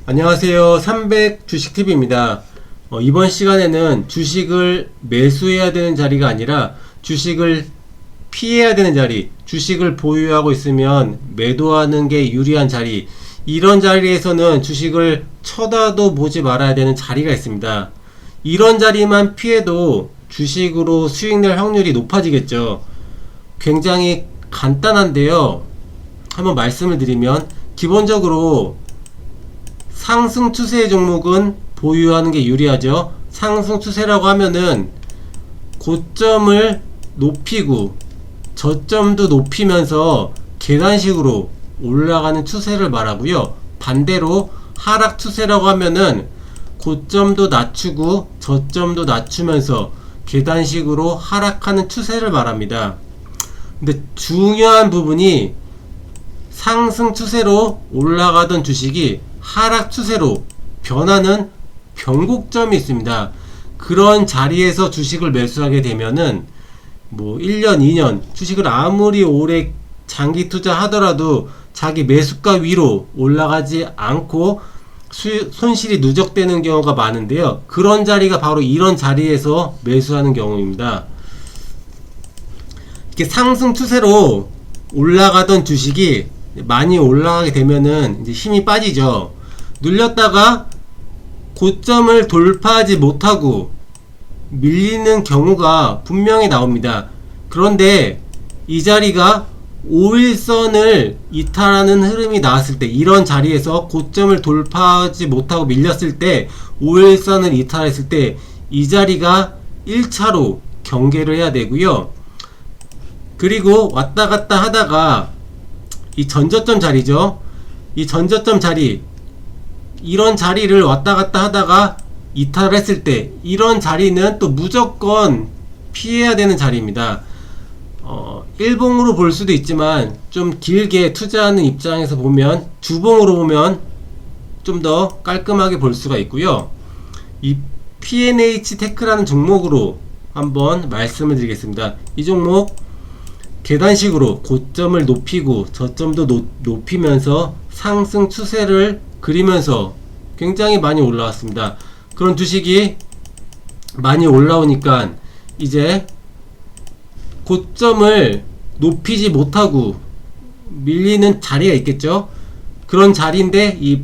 안녕하세요. 300 주식TV입니다. 이번 시간에는 주식을 매수해야 되는 자리가 아니라 주식을 피해야 되는 자리, 주식을 보유하고 있으면 매도하는 게 유리한 자리, 이런 자리에서는 주식을 쳐다도 보지 말아야 되는 자리가 있습니다. 이런 자리만 피해도 주식으로 수익 낼 확률이 높아지겠죠. 굉장히 간단한데요. 한번 말씀을 드리면, 기본적으로 상승 추세의 종목은 보유하는 게 유리하죠. 상승 추세라고 하면은 고점을 높이고 저점도 높이면서 계단식으로 올라가는 추세를 말하고요. 반대로 하락 추세라고 하면은 고점도 낮추고 저점도 낮추면서 계단식으로 하락하는 추세를 말합니다. 근데 중요한 부분이, 상승 추세로 올라가던 주식이 하락 추세로 변하는 변곡점이 있습니다. 그런 자리에서 주식을 매수하게 되면은 1년, 2년 주식을 아무리 오래 장기 투자하더라도 자기 매수가 위로 올라가지 않고 손실이 누적되는 경우가 많은데요. 그런 자리가 바로 이런 자리에서 매수하는 경우입니다. 이렇게 상승 추세로 올라가던 주식이 많이 올라가게 되면은 이제 힘이 빠지죠. 눌렸다가 고점을 돌파하지 못하고 밀리는 경우가 분명히 나옵니다. 그런데 이 자리가 5일선을 이탈하는 흐름이 나왔을 때, 이런 자리에서 고점을 돌파하지 못하고 밀렸을 때, 5일선을 이탈했을 때 이 자리가 1차로 경계를 해야 되고요. 그리고 왔다 갔다 하다가 이 전저점 자리죠. 이 전저점 자리, 이런 자리를 왔다 갔다 하다가 이탈을 했을 때, 이런 자리는 또 무조건 피해야 되는 자리입니다. 일봉으로 볼 수도 있지만 좀 길게 투자하는 입장에서 보면, 주봉으로 보면 좀 더 깔끔하게 볼 수가 있고요. 이 P&H 테크라는 종목으로 한번 말씀을 드리겠습니다. 이 종목 계단식으로 고점을 높이고 저점도 높이면서 상승 추세를 그리면서 굉장히 많이 올라왔습니다. 그런 주식이 많이 올라오니까 이제 고점을 높이지 못하고 밀리는 자리가 있겠죠. 그런 자리인데 이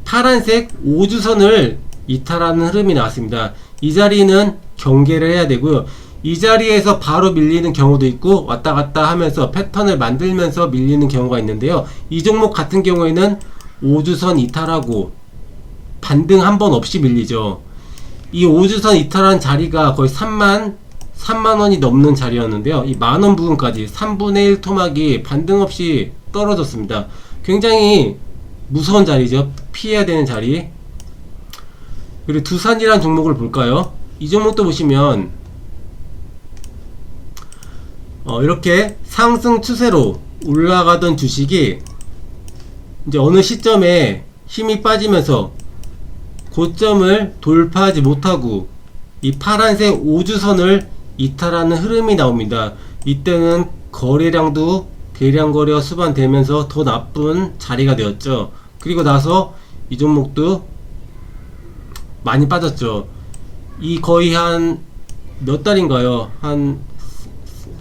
파란색 5주선을 이탈하는 흐름이 나왔습니다. 이 자리는 경계를 해야 되고요. 이 자리에서 바로 밀리는 경우도 있고 왔다 갔다 하면서 패턴을 만들면서 밀리는 경우가 있는데요. 이 종목 같은 경우에는 5주선 이탈하고 반등 한 번 없이 밀리죠. 이 5주선 이탈한 자리가 거의 3만원이 넘는 자리였는데요. 이 만원 부근까지 3분의 1 토막이 반등 없이 떨어졌습니다. 굉장히 무서운 자리죠. 피해야 되는 자리. 그리고 두산이라는 종목을 볼까요? 이 종목도 보시면 이렇게 상승 추세로 올라가던 주식이 이제 어느 시점에 힘이 빠지면서 고점을 돌파하지 못하고 이 파란색 5주선을 이탈하는 흐름이 나옵니다. 이때는 거래량도 대량 거래가 수반되면서 더 나쁜 자리가 되었죠. 그리고 나서 이 종목도 많이 빠졌죠. 이 거의 한 몇 달인가요? 한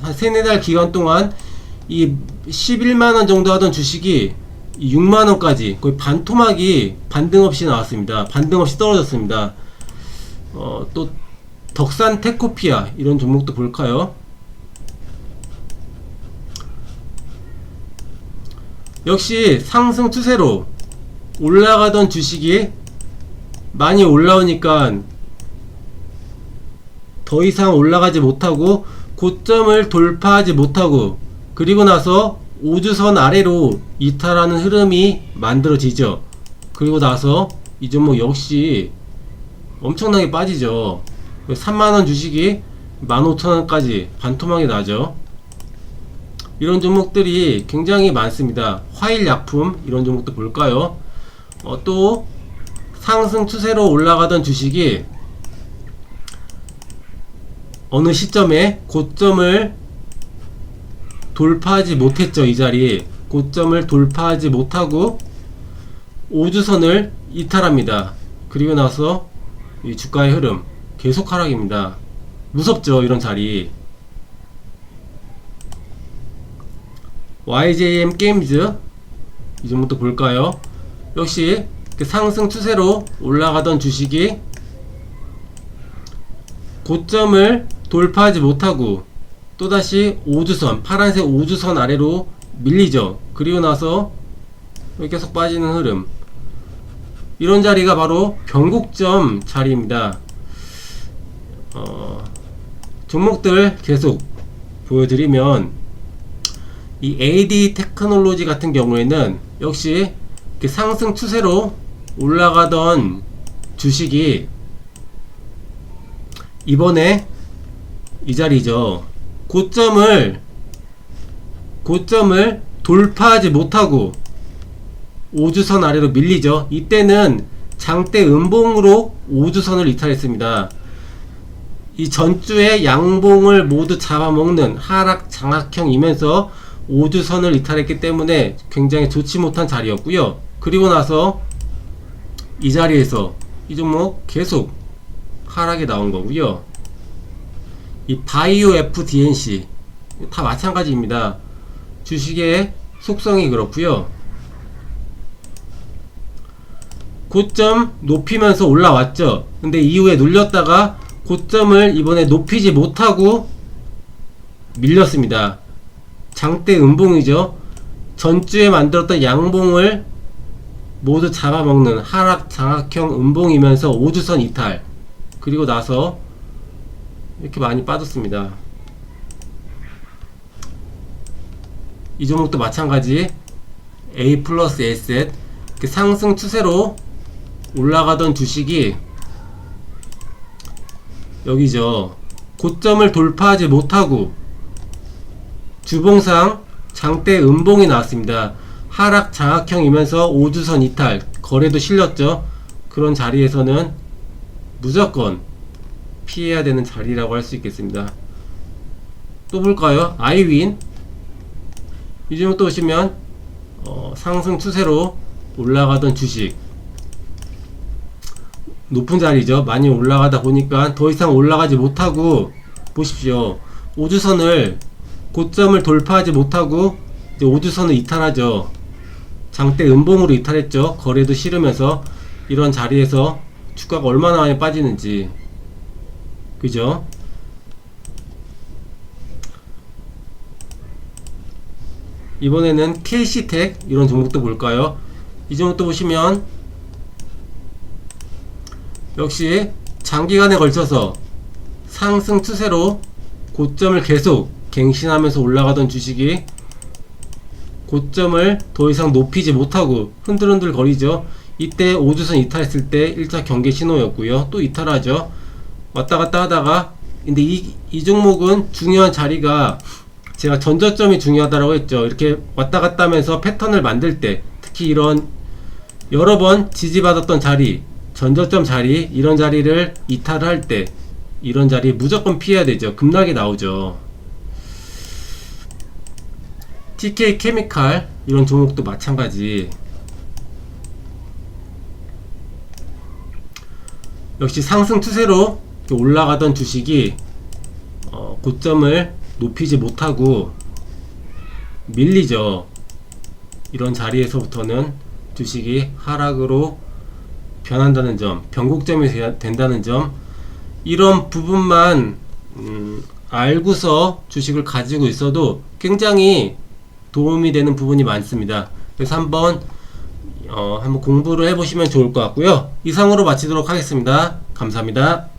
3-4달 기간 동안 이 11만원 정도 하던 주식이 6만원까지 거의 반토막이 반등 없이 나왔습니다. 반등 없이 떨어졌습니다. 또 덕산 테코피아 이런 종목도 볼까요? 역시 상승 추세로 올라가던 주식이 많이 올라오니까 더 이상 올라가지 못하고 고점을 돌파하지 못하고, 그리고 나서 5주선 아래로 이탈하는 흐름이 만들어지죠. 그리고 나서 이 종목 역시 엄청나게 빠지죠. 3만원 주식이 15,000원까지 반토막이 나죠. 이런 종목들이 굉장히 많습니다. 화일약품 이런 종목도 볼까요? 또 상승 추세로 올라가던 주식이 어느 시점에 고점을 돌파하지 못했죠. 이 자리 고점을 돌파하지 못하고 5주선을 이탈합니다. 그리고 나서 이 주가의 흐름 계속 하락입니다. 무섭죠, 이런 자리. YJM 게임즈 이 종목도 볼까요? 역시 상승 추세로 올라가던 주식이 고점을 돌파하지 못하고 또다시 5주선, 파란색 5주선 아래로 밀리죠. 그리고 나서 계속 빠지는 흐름. 이런 자리가 바로 변곡점 자리입니다. 종목들 계속 보여드리면, 이 AD 테크놀로지 같은 경우에는 역시 상승 추세로 올라가던 주식이 이번에 이 자리죠. 고점을 돌파하지 못하고 5주선 아래로 밀리죠. 이때는 장대 음봉으로 5주선을 이탈했습니다. 이 전주에 양봉을 모두 잡아먹는 하락 장악형이면서 5주선을 이탈했기 때문에 굉장히 좋지 못한 자리였고요. 그리고 나서 이 자리에서 이 종목 계속 하락이 나온 거고요. 이 바이오 FDNC 다 마찬가지입니다. 주식의 속성이 그렇고요. 고점 높이면서 올라왔죠. 근데 이후에 눌렸다가 고점을 이번에 높이지 못하고 밀렸습니다. 장대 음봉이죠. 전주에 만들었던 양봉을 모두 잡아먹는 하락 장악형 음봉이면서 5주선 이탈. 그리고 나서 이렇게 많이 빠졌습니다. 이 종목도 마찬가지 A 플러스 에셋 상승 추세로 올라가던 주식이 여기죠. 고점을 돌파하지 못하고 주봉상 장대 음봉이 나왔습니다. 하락 장악형이면서 5주선 이탈, 거래도 실렸죠. 그런 자리에서는 무조건 피해야 되는 자리라고 할 수 있겠습니다. 또 볼까요? 아이윈 이 종목 또 보시면 상승 추세로 올라가던 주식 높은 자리죠. 많이 올라가다 보니까 더 이상 올라가지 못하고 보십시오. 5주선을 고점을 돌파하지 못하고 이제 5주선을 이탈하죠. 장대 음봉으로 이탈했죠. 거래도 싫으면서. 이런 자리에서 주가가 얼마나 많이 빠지는지, 그죠? 이번에는 KC텍 이런 종목도 볼까요? 이 종목도 보시면 역시 장기간에 걸쳐서 상승 추세로 고점을 계속 갱신하면서 올라가던 주식이 고점을 더 이상 높이지 못하고 흔들흔들 거리죠. 이때 5주선 이탈했을 때 1차 경계 신호였고요. 또 이탈하죠. 왔다갔다 하다가, 근데 이 종목은 중요한 자리가, 제가 전저점이 중요하다고 했죠. 이렇게 왔다갔다 하면서 패턴을 만들 때, 특히 이런 여러 번 지지받았던 자리, 전저점 자리, 이런 자리를 이탈할 때 이런 자리 무조건 피해야 되죠. 급락이 나오죠. TK 케미칼 이런 종목도 마찬가지. 역시 상승 추세로 올라가던 주식이 고점을 높이지 못하고 밀리죠. 이런 자리에서부터는 주식이 하락으로 변한다는 점, 변곡점이 된다는 점, 이런 부분만 알고서 주식을 가지고 있어도 굉장히 도움이 되는 부분이 많습니다. 그래서 한번 공부를 해보시면 좋을 것 같고요. 이상으로 마치도록 하겠습니다. 감사합니다.